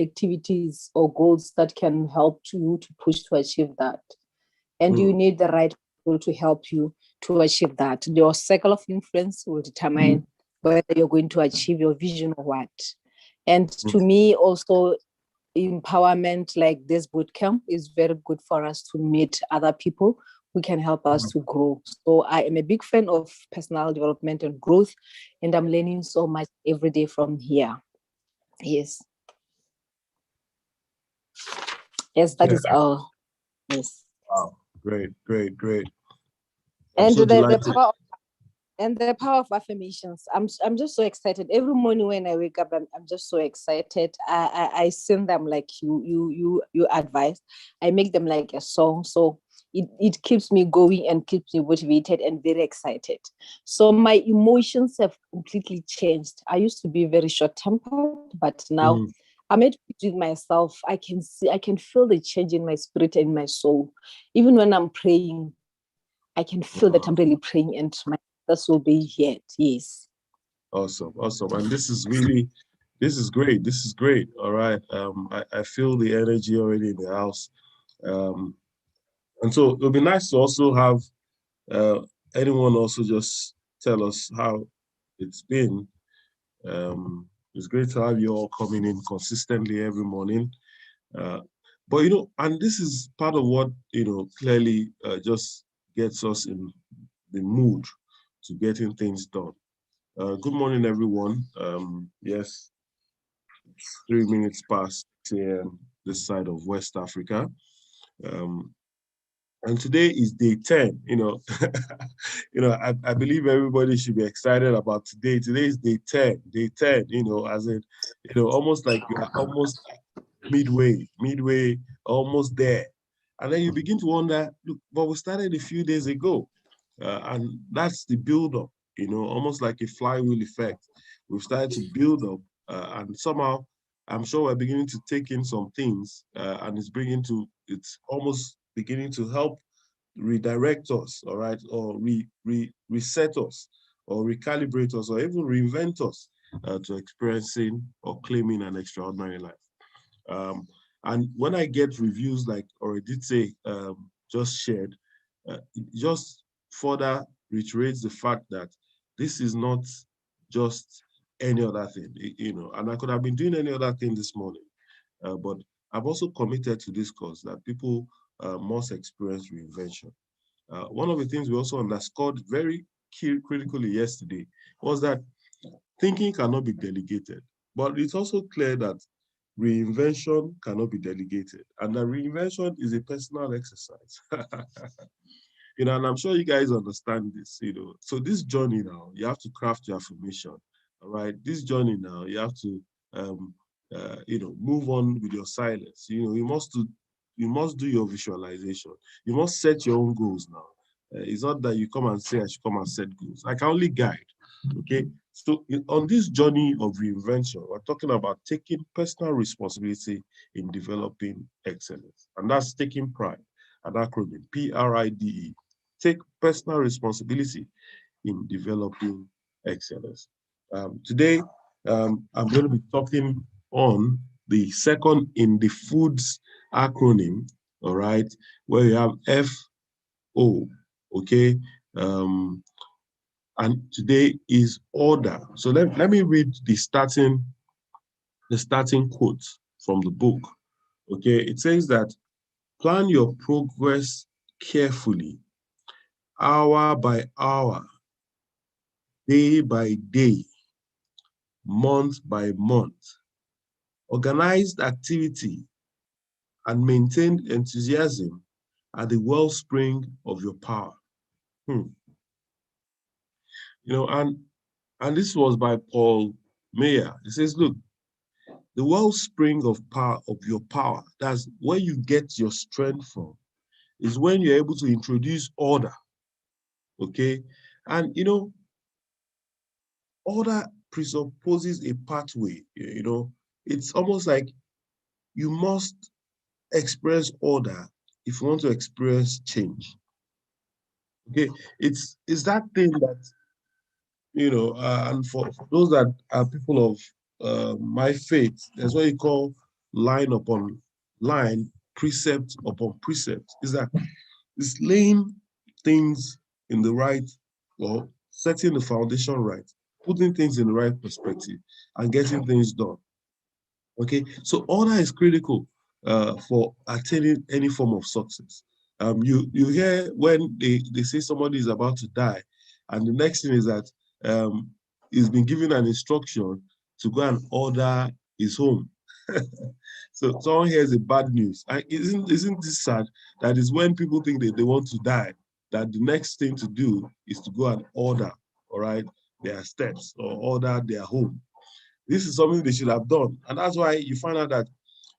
activities or goals that can help you to push to achieve that. And you Mm. need the right people to help you to achieve that. Your circle of influence will determine whether you're going to achieve your vision or what. And to me, also, empowerment like this bootcamp is very good for us to meet other people who can help us to grow. So I am a big fan of personal development and growth, and I'm learning so much every day from here. Yes. Yes, that Yeah. is all. Yes. Wow. Great, great, great. I'm And so the delighted. power and the power of affirmations. I'm just so excited every morning when I wake up. I'm just so excited. I send them like you advise. I make them like a song, so it keeps me going and keeps me motivated and very excited. So my emotions have completely changed. I used to be very short tempered, but now Mm. I'm at peace with myself. I can feel the change in my spirit and my soul. Even when I'm praying, I can feel that I'm Wow. really praying and my this will be yet. Yes. Awesome, awesome. And this is really, this is great. This is great. All right. I feel the energy already in the house. Um, and so it'll be nice to also have uh, anyone also just tell us how it's been. It's great to have you all coming in consistently every morning. Uh, but and this is part of what clearly just gets us in the mood to getting things done. Good morning, everyone. Yes, 3 minutes past 10 this side of West Africa. Um, and today is day 10. I believe everybody should be excited about today. Today is day 10. Day 10, as in, almost like you are almost midway, almost there. And then you begin to wonder, look, but we started a few days ago. And that's the build up, almost like a flywheel effect. We've started to build up, and somehow I'm sure we're beginning to take in some things, and it's almost beginning to help redirect us, all right, or reset us, or recalibrate us, or even reinvent us to experiencing or claiming an extraordinary life. Um, and when I get reviews like, or I did say, just shared, it just further reiterates the fact that this is not just any other thing, and I could have been doing any other thing this morning, but I've also committed to this cause that people must experience reinvention. One of the things we also underscored very critically yesterday was that thinking cannot be delegated, but it's also clear that reinvention cannot be delegated, and that reinvention is a personal exercise. And I'm sure you guys understand this. So this journey now, you have to craft your affirmation. All right, this journey now, you have to, move on with your silence. You must do your visualization. You must set your own goals now. It's not that you come and say I should come and set goals. I can only guide. Okay. So on this journey of reinvention, we're talking about taking personal responsibility in developing excellence. And that's taking pride, an acronym, PRIDE. Take personal responsibility in developing excellence. Today, I'm going to be talking on the second in the foods acronym, all right, where you have FO, okay? And today is order. So let me read the starting quote from the book. Okay, it says that plan your progress carefully, hour by hour, day by day, month by month. Organized activity and maintained enthusiasm are the wellspring of your power. Hmm. And this was by Paul Mayer. He says, look, the wellspring of power of your power, that's where you get your strength from, is when you're able to introduce order. Okay. And order presupposes a pathway. It's almost like you must experience order if you want to experience change. Okay, it's that thing that and for those that are people of my faith, there's what you call line upon line, precept upon precept. Is that it's laying things in the right, or setting the foundation right, putting things in the right perspective, and getting things done. Okay, so order is critical for attaining any form of success. You hear when they say somebody is about to die, and the next thing is that he's been given an instruction to go and order his home. So someone hears the bad news. And isn't this sad? That is when people think that they want to die, that the next thing to do is to go and order, all right, their steps or order their home. This is something they should have done. And that's why you find out that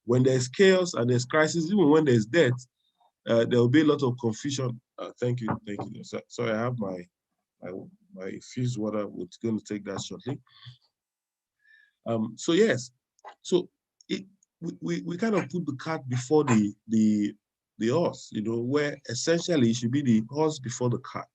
when there's chaos and there's crisis, even when there's death, there will be a lot of confusion. Thank you, thank you. Sorry, I have my, my fuse water. We're going to take that shortly. So yes, so it, we kind of put the cart before the horse, you know, where essentially it should be the horse before the cart.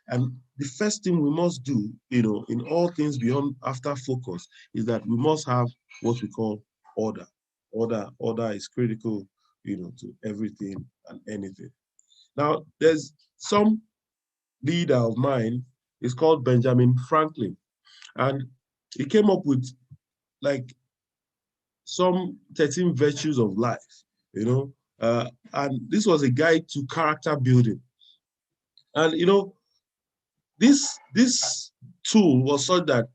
And the first thing we must do, you know, in all things beyond after focus, is that we must have what we call order. Order is critical, you know, to everything and anything. Now, there's some leader of mine, is called Benjamin Franklin, and he came up with like some 13 virtues of life, you know, and this was a guide to character building. And you know, this tool was such that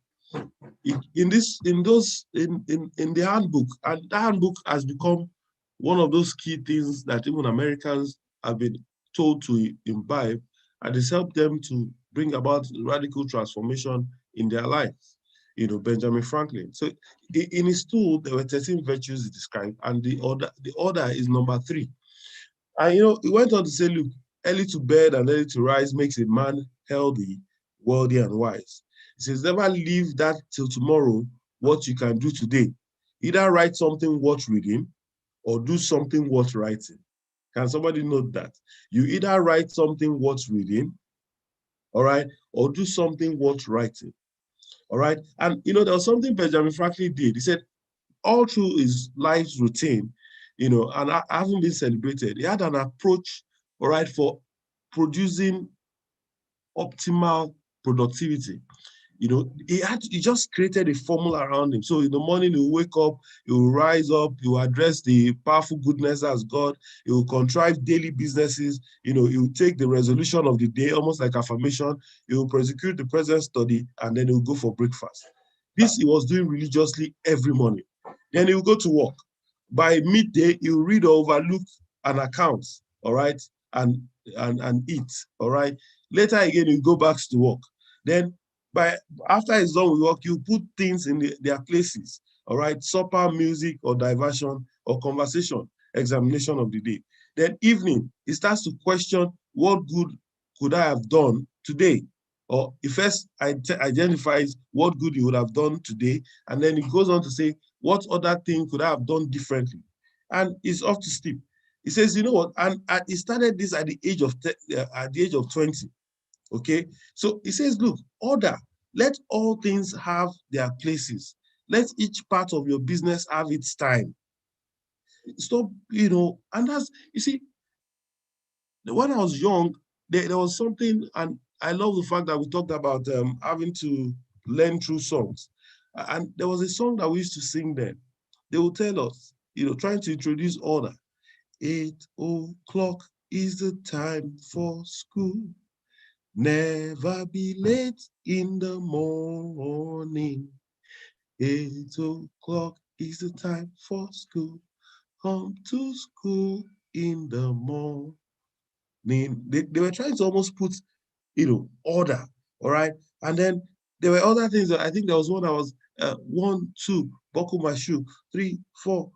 in the handbook, and the handbook has become one of those key things that even Americans have been told to imbibe, and it's helped them to bring about radical transformation in their lives. You know, Benjamin Franklin. So in his tool, there were 13 virtues he described, and the order is number 3. And you know, he went on to say, look, early to bed and early to rise makes a man healthy, wealthy, and wise. He says, never leave that till tomorrow what you can do today. Either write something worth reading or do something worth writing. Can somebody note that? You either write something worth reading, all right, or do something worth writing, all right? And you know, there was something Benjamin Franklin did. He said, all through his life's routine, you know, and having been celebrated, he had an approach, all right, for producing optimal productivity. You know, he just created a formula around him. So in the morning, he will wake up, he will rise up, he will address the powerful goodness as God, he will contrive daily businesses, you know, he will take the resolution of the day, almost like affirmation, he will prosecute the present study, and then he will go for breakfast. This he was doing religiously every morning. Then he will go to work. By midday, he will read or overlook an account, all right, and eat, all right. Later again, he'll go back to work. Then after he's done with work, you put things in their places, all right, supper, music, or diversion, or conversation, examination of the day. Then evening, he starts to question, what good could I have done today? Or he first identifies what good he would have done today, and then he goes on to say, what other thing could I have done differently? And he's off to sleep. He says, you know what? And he started this at the age of 20. Okay, so he says, look, order. Let all things have their places. Let each part of your business have its time. Stop, you know, and that's, you see, when I was young, there was something, and I love the fact that we talked about having to learn through songs. And there was a song that we used to sing then. They would tell us, you know, trying to introduce order. 8 o'clock is the time for school. Never be late in the morning. 8 o'clock is the time for school. Come to school in the morning. They were trying to almost put, you know, order, all right? And then there were other things. That I think there was one that was 1, 2, buckle my shoe, 3, 4,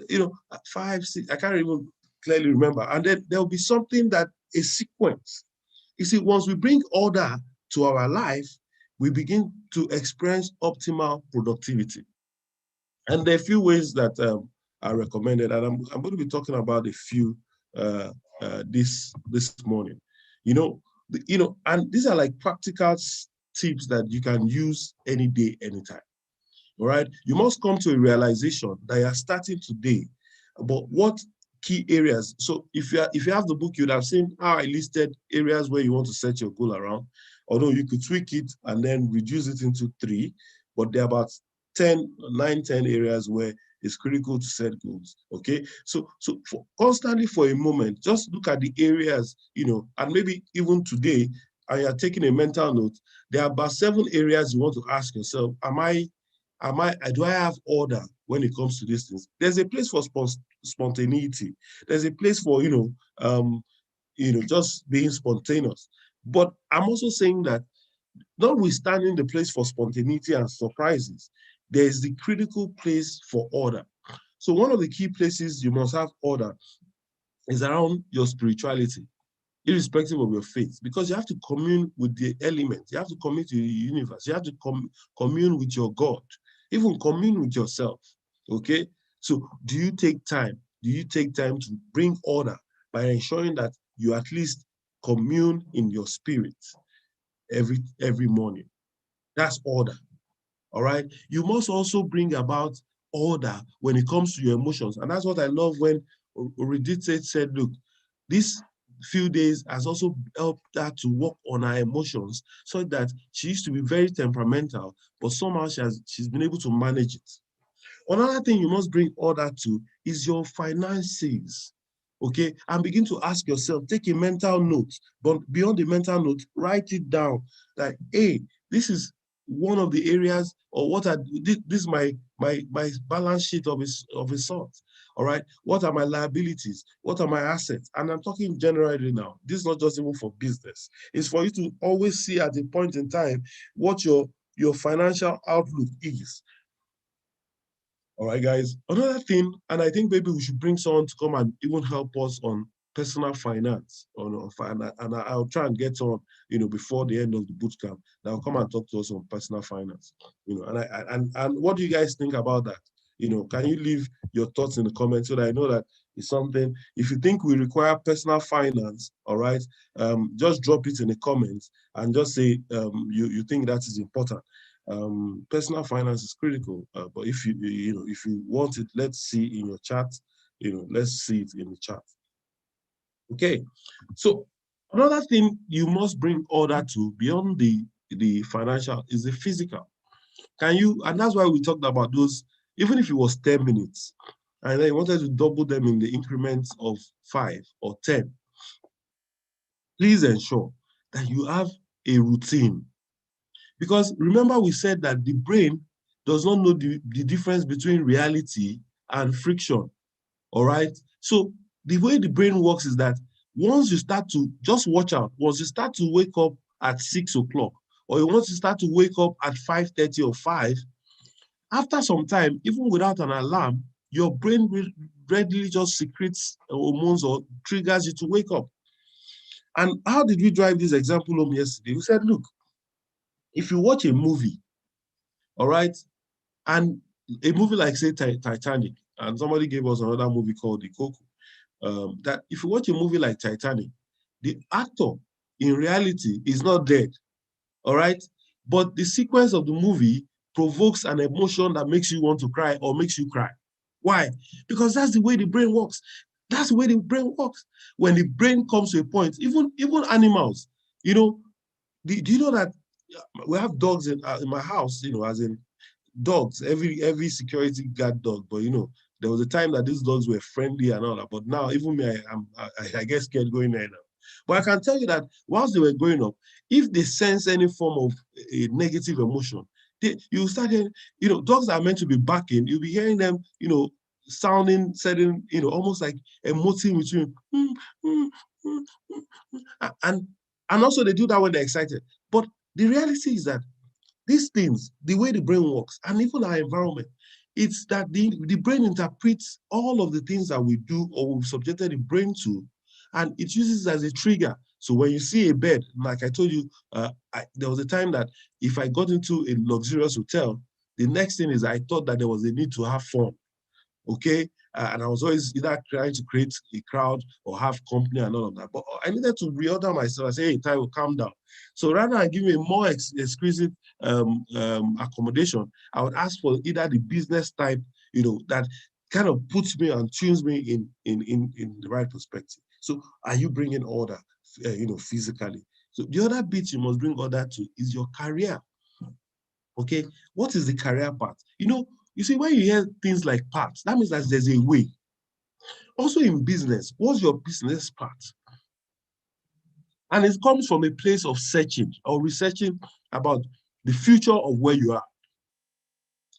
you know, 5, 6. I can't even clearly remember. And then there'll be something that a sequence. You see, once we bring order to our life, we begin to experience optimal productivity. And there are a few ways that are recommended, and I'm going to be talking about a few this morning. And these are like practical tips that you can use any day, anytime. All right. You must come to a realization that you are starting today. But what key areas? So if you have the book, you'd have seen how I listed areas where you want to set your goal around. Although you could tweak it and then reduce it into 3, but there are about 10 areas where it's critical to set goals. Okay. So constantly for a moment, just look at the areas, and maybe even today, and you're taking a mental note, there are about 7 areas you want to ask yourself, do I have order when it comes to these things? There's a place for spontaneity. There's a place for, just being spontaneous. But I'm also saying that notwithstanding the place for spontaneity and surprises, there is the critical place for order. So one of the key places you must have order is around your spirituality, irrespective of your faith, because you have to commune with the elements. You have to commune to the universe. You have to commune with your God, even commune with yourself. Okay. So do you take time? Do you take time to bring order by ensuring that you at least commune in your spirit every morning? That's order. All right. You must also bring about order when it comes to your emotions. And that's what I love when Oridite said, look, this few days has also helped her to work on her emotions, so that she used to be very temperamental, but somehow she's been able to manage it. Another thing you must bring order to is your finances. Okay, and begin to ask yourself, take a mental note, but beyond the mental note, write it down that, hey, this is one of the areas, or this is my balance sheet of a sort. All right, what are my liabilities? What are my assets? And I'm talking generally now. This is not just even for business. It's for you to always see at a point in time what your financial outlook is. All right, guys. Another thing, and I think maybe we should bring someone to come and even help us on personal finance, and I'll try and get on, before the end of the bootcamp. They'll come and talk to us on personal finance, and what do you guys think about that? Can you leave your thoughts in the comments so that I know that it's something? If you think we require personal finance, all right, just drop it in the comments and just say you think that is important. Personal finance is critical, but if you want it, let's see in your chat. Let's see it in the chat. Okay, so another thing you must bring order to beyond the financial is the physical. And that's why we talked about those, even if it was 10 minutes, and then you wanted to double them in the increments of 5 or 10, please ensure that you have a routine. Because remember, we said that the brain does not know the difference between reality and friction. All right. So the way the brain works is that once you start to, just watch out, once you start to wake up at 6 o'clock, or you want to start to wake up at 5:30 or 5, after some time, even without an alarm, your brain will readily just secretes hormones or triggers you to wake up. And how did we drive this example home yesterday? We said, look, if you watch a movie, all right, and a movie like, say, Titanic, and somebody gave us another movie called The Coco, that if you watch a movie like Titanic, the actor in reality is not dead, all right? But the sequence of the movie provokes an emotion that makes you want to cry or makes you cry. Why? Because that's the way the brain works. That's the way the brain works. When the brain comes to a point, even animals, do you know that we have dogs in my house, as in dogs, every security guard dog, but there was a time that these dogs were friendly and all that, but now even me, I get scared going there now. But I can tell you that whilst they were growing up, if they sense any form of a negative emotion, you start hearing, dogs are meant to be barking, you'll be hearing them, sounding certain, almost like emoting with you. And also they do that when they're excited. But the reality is that these things, the way the brain works, and even our environment, it's that the brain interprets all of the things that we do or we've subjected the brain to, and it uses it as a trigger. So when you see a bed, like I told you, there was a time that if I got into a luxurious hotel, the next thing is I thought that there was a need to have fun. Okay, and I was always either trying to create a crowd or have company and all of that. But I needed to reorder myself. I say, hey, Ty, will calm down. So rather than give me a more exclusive accommodation, I would ask for either the business type, that kind of puts me and tunes me in the right perspective. So are you bringing order, physically? So the other bit you must bring order to is your career. Okay, what is the career path? You see, when you hear things like paths, that means that there's a way. Also in business, what's your business path? And it comes from a place of searching or researching about the future of where you are.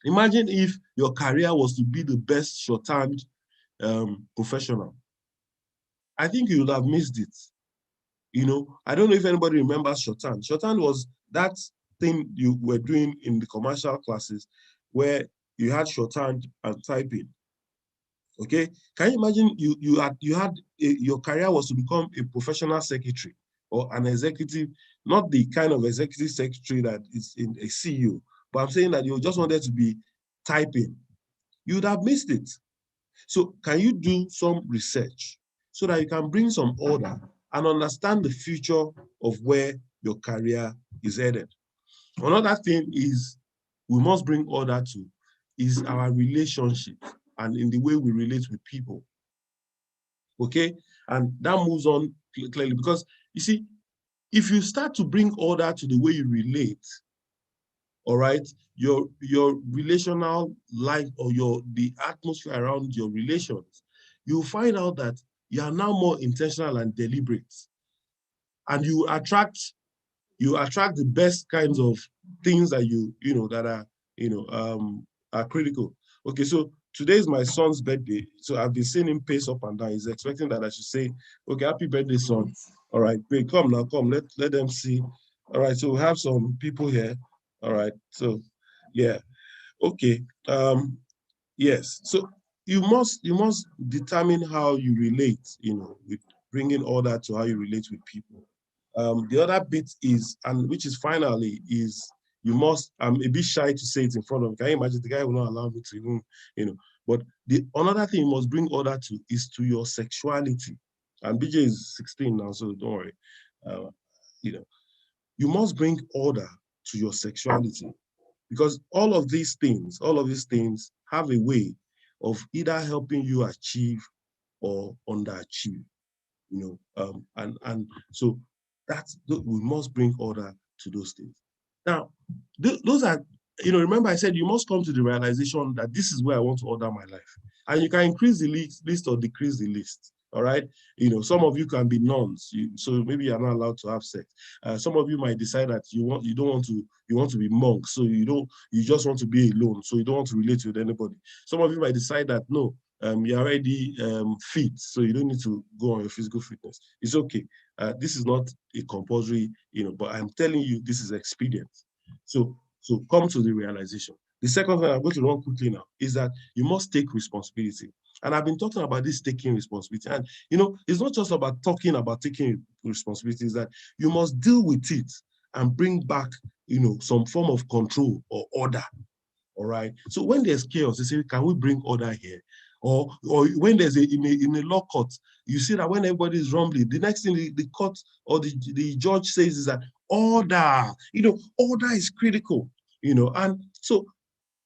Imagine if your career was to be the best shorthand professional. I think you would have missed it. I don't know if anybody remembers shorthand. Shorthand was that thing you were doing in the commercial classes where you had shorthand and typing. Okay, can you imagine your career was to become a professional secretary or an executive, not the kind of executive secretary that is in a CEO, but I'm saying that you just wanted to be typing. You would have missed it. So can you do some research so that you can bring some order and understand the future of where your career is headed? Another thing is we must bring order to is our relationship and in the way we relate with people. Okay? And that moves on clearly because you see, if you start to bring order to the way you relate, all right, your relational life or the atmosphere around your relations, you'll find out that you are now more intentional and deliberate. And you attract the best kinds of things that are critical. Okay, so today is my son's birthday. So I've been seeing him pace up and down. He's expecting that I should say, okay, happy birthday, son. All right, wait, come now, come. Let them see. All right, so we have some people here. All right, so yeah, okay. Yes, so you must determine how you relate, with bringing order to how you relate with people. The other bit is, and which is finally, is you must, I'm a bit shy to say it in front of him. Can you imagine the guy will not allow me to even, but another thing you must bring order to is to your sexuality. And BJ is 16 now, so don't worry. You must bring order to your sexuality because all of these things have a way of either helping you achieve or underachieve. And so we must bring order to those things. Now, those are, remember I said you must come to the realization that this is where I want to order my life. And you can increase the list or decrease the list. All right. Some of you can be nuns, so maybe you're not allowed to have sex. Some of you might decide that you want to be monks, so you just want to be alone, so you don't want to relate with anybody. Some of you might decide that no, you're already fit, so you don't need to go on your physical fitness. It's okay. This is not a compulsory, but I'm telling you, this is expedient. So come to the realization. The second thing I'm going to run quickly now is that you must take responsibility. And I've been talking about this taking responsibility. And, it's not just about talking about taking responsibility, it's that you must deal with it and bring back, some form of control or order. All right. So when there's chaos, they say, can we bring order here? Or when there's in a law court, you see that when everybody is rumbling, the next thing the court or the judge says is that order. Order is critical. And so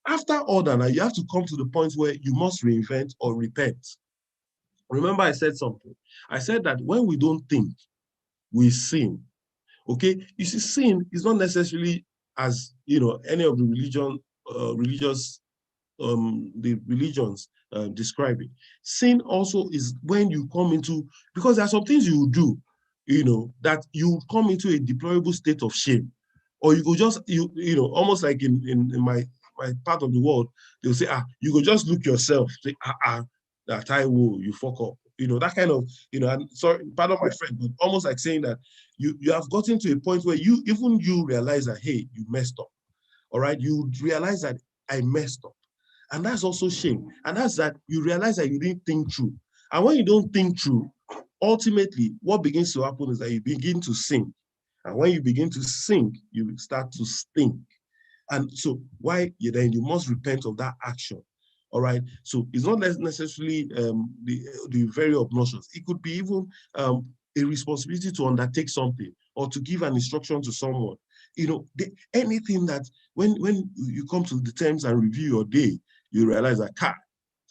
after order, now you have to come to the point where you must reinvent or repent. Remember, I said something. I said that when we don't think, we sin. Okay, you see, sin is not necessarily as any of the the religions describe it. Sin also is when you come into, because there are some things you do, that you come into a deplorable state of shame, or you go just almost like in my part of the world, they'll say, you go just look yourself, say, that I will, you fuck up. That kind of, and sorry, pardon my friend, but almost like saying that you have gotten to a point where you realize that, hey, you messed up. All right, you realize that I messed up. And that's also shame. And that's that you realize that you didn't think through. And when you don't think through, ultimately, what begins to happen is that you begin to sink. And when you begin to sink, you start to stink. And so then you must repent of that action. All right. So it's not necessarily the very obnoxious. It could be even a responsibility to undertake something or to give an instruction to someone. You know, anything that when you come to the terms and review your day, you realize that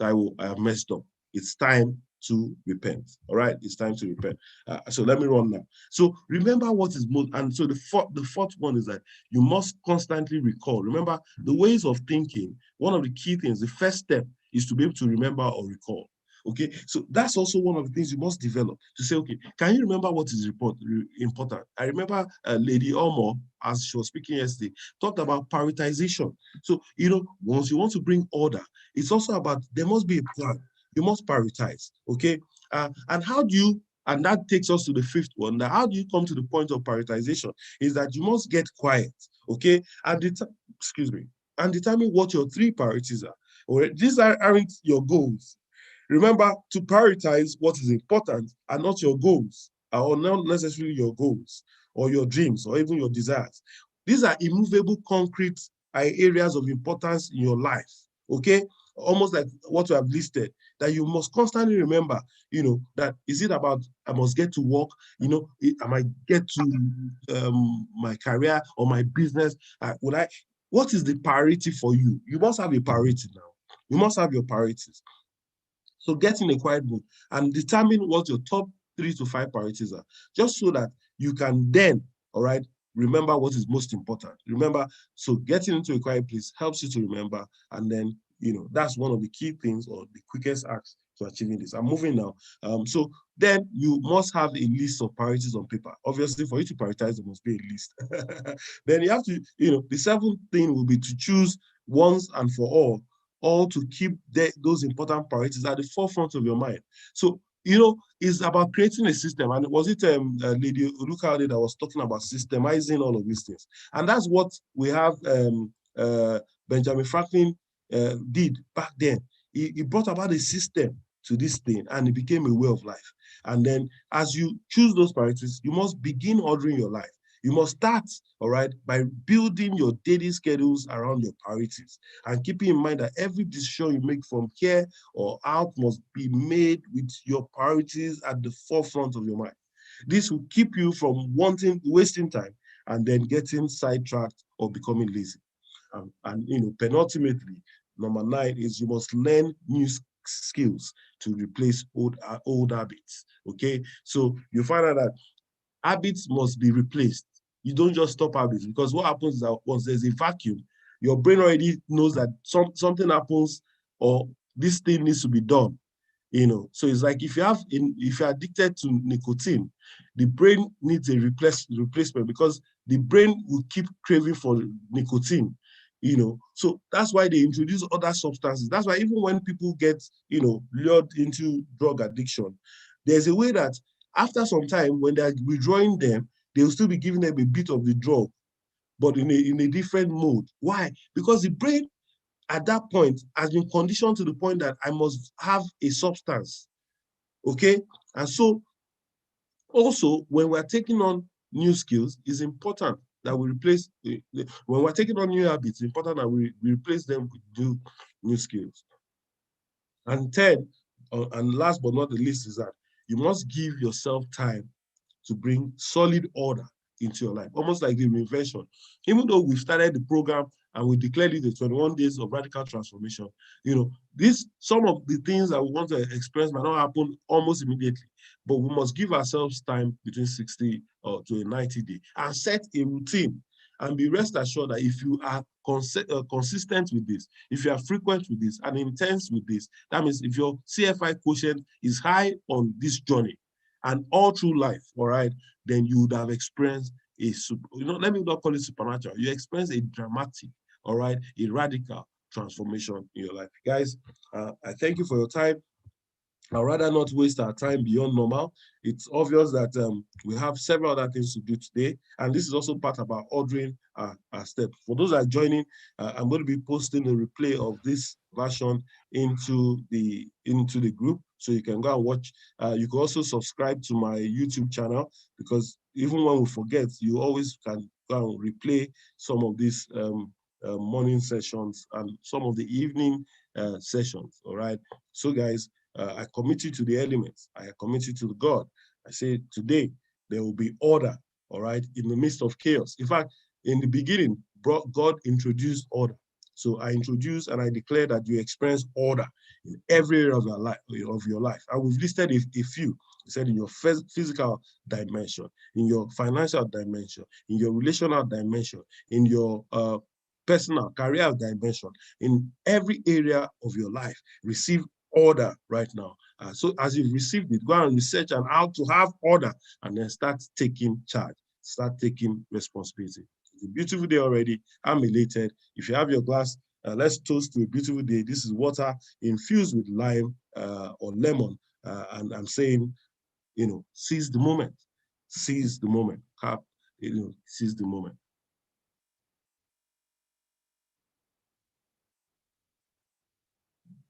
I have messed up. It's time to repent. All right, it's time to repent. So let me run now. So remember what is most, and so the fourth one is that you must constantly recall. Remember the ways of thinking. One of the key things, the first step is to be able to remember or recall. Okay, so that's also one of the things you must develop to say, okay, can you remember what is important? I remember Lady Omo, as she was speaking yesterday, talked about prioritization. So, you know, once you want to bring order, it's also about there must be a plan. You must prioritize. Okay, and how do you? And that takes us to the fifth one. Now, how do you come to the point of prioritization? Is that you must get quiet. Okay, and excuse me, and determine what your three priorities are. All right, these aren't your goals. Remember to prioritize what is important and not your goals, or not necessarily your goals or your dreams or even your desires. These are immovable, concrete areas of importance in your life. Okay, almost like what we have listed, that you must constantly remember, you know, that is it about I must get to work, you know, I might get to my career or my business. What is the priority for you? You must have a priority now. You must have your priorities. So get in a quiet mood and determine what your top 3 to 5 priorities are, just so that you can then, all right, remember what is most important. Remember, so getting into a quiet place helps you to remember, and then, you know, that's one of the key things or the quickest acts to achieving this. I'm moving now. So then you must have a list of priorities on paper. Obviously, for you to prioritize, there must be a list. Then you have to, you know, the seventh thing will be to choose once and for all to keep those important priorities at the forefront of your mind. So, you know, it's about creating a system. And was it Lady Ulukade that was talking about systemizing all of these things? And that's what we have Benjamin Franklin did back then. He brought about a system to this thing, and it became a way of life. And then as you choose those priorities, you must begin ordering your life. You must start, all right, by building your daily schedules around your priorities and keeping in mind that every decision you make from here or out must be made with your priorities at the forefront of your mind. This will keep you from wasting time and then getting sidetracked or becoming lazy. And you know, penultimately, number 9 is you must learn new skills to replace old habits. Okay, so you find out that habits must be replaced. You don't just stop habits, because what happens is that once there's a vacuum, your brain already knows that something happens or this thing needs to be done. You know, so it's like if you're addicted to nicotine, the brain needs a replacement, because the brain will keep craving for nicotine. You know, so that's why they introduce other substances. That's why even when people get, you know, lured into drug addiction, there's a way that after some time, when they're withdrawing them, they'll still be giving them a bit of the drug, but in a different mode. Why? Because the brain at that point has been conditioned to the point that I must have a substance. Okay? And so also, when we're taking on new skills, it's important that we replace, when we're taking on new habits, it's important that we replace them with new skills. And third, and last but not the least, is that you must give yourself time to bring solid order into your life, almost like the Reinvention. Even though we've started the program and we declared it the 21 days of radical transformation, you know, some of the things that we want to experience might not happen almost immediately, but we must give ourselves time between 60 to 90 days and set a routine. And be rest assured that if you are consistent with this, if you are frequent with this and intense with this, that means if your CFI quotient is high on this journey and all through life, all right, then you would have experienced let me not call it supernatural. You experience a dramatic, all right, a radical transformation in your life. Guys, I thank you for your time. I'd rather not waste our time beyond normal. It's obvious that we have several other things to do today. And this is also part about ordering our steps. For those that are joining, I'm going to be posting a replay of this version into the group, so you can go and watch. You can also subscribe to my YouTube channel, because even when we forget, you always can go and replay some of these morning sessions and some of the evening sessions. All right. So, guys, I commit you to the elements. I commit you to the God. I say today there will be order. All right, in the midst of chaos. In fact, in the beginning, God introduced order. So I introduce and I declare that you experience order in every area of your life. And we've listed a few. We said in your physical dimension, in your financial dimension, in your relational dimension, in your personal career dimension, in every area of your life. Receive order right now. So as you've received it, go and research on how to have order and then start taking charge, start taking responsibility. It's a beautiful day already. I'm elated. If you have your glass, let's toast to a beautiful day. This is water infused with lime or lemon. And I'm saying, seize the moment. Seize the moment. Seize the moment.